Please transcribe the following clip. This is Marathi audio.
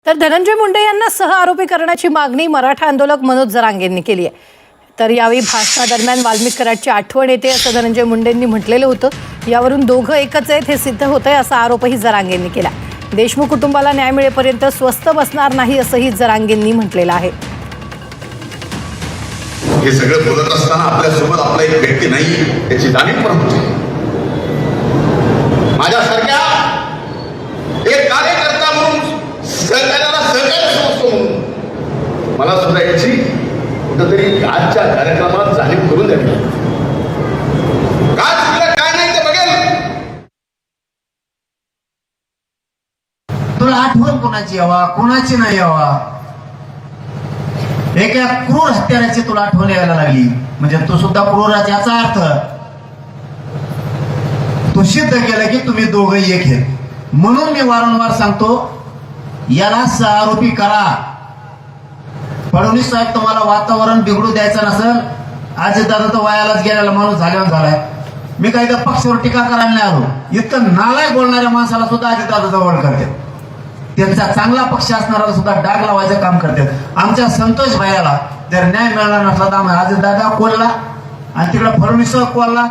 तर धनंजय मुंडे यांना सह आरोपी करण्याची मागणी मराठा आंदोलक मनोज जरांगेंनी केली आहे। तर यावेळी भाषणादरम्यान वाल्मिक कराडची आठवण येते असं धनंजय मुंडेंनी म्हटलेलं होतं। यावरून दोघं एकच आहेत हे सिद्ध होतंय असा आरोपही जरांगेंनी केला। देशमुख कुटुंबाला न्याय मिळेपर्यंत स्वस्थ बसणार नाही असंही जरांगेंनी म्हटलेलं आहे। हे सगळं बोलत असताना आपल्यासोबत आपला एक व्यक्ती नाही याची जाणीव पण होते। माझ्यासारख्या एक कार्यकर्ता म्हणून सहकार्याला सहकार्य समजतो म्हणून मला सुद्धा याची कुठंतरी आजच्या कार्यक्रमात जाणीव करून द्यावी लागेल। काय चुकलं काय नाही ते बघेल। तुला आठवण कोणाची यावा कोणाची नाही यावा, एका क्रूर हत्याराची तुला आठवण यायला लागली म्हणजे तू सुद्धा क्रूराच याचा अर्थ तू सिद्ध केलं की तुम्ही दोघंही एक आहेत। म्हणून मी वारंवार सांगतो याला सह आरोपी करा। फडणवीस साहेब तुम्हाला वातावरण बिघडू द्यायचं नसेल, अजितदादा तर वयालाच गेलेला माणूस झाल्यावर झालाय। मी काही तर पक्षावर टीका करायला नाही आलो, इतकं नालायक बोलणाऱ्या माणसाला सुद्धा अजितदादा जवळ करते, त्यांचा चांगला पक्ष असणारा सुद्धा डाग लावायचं काम करतात। आमच्या संतोष भाईला जर न्याय मिळणार नसला तर आम्ही अजितदादा कोल्हा आणि तिकडे फडणवीस कोल्हा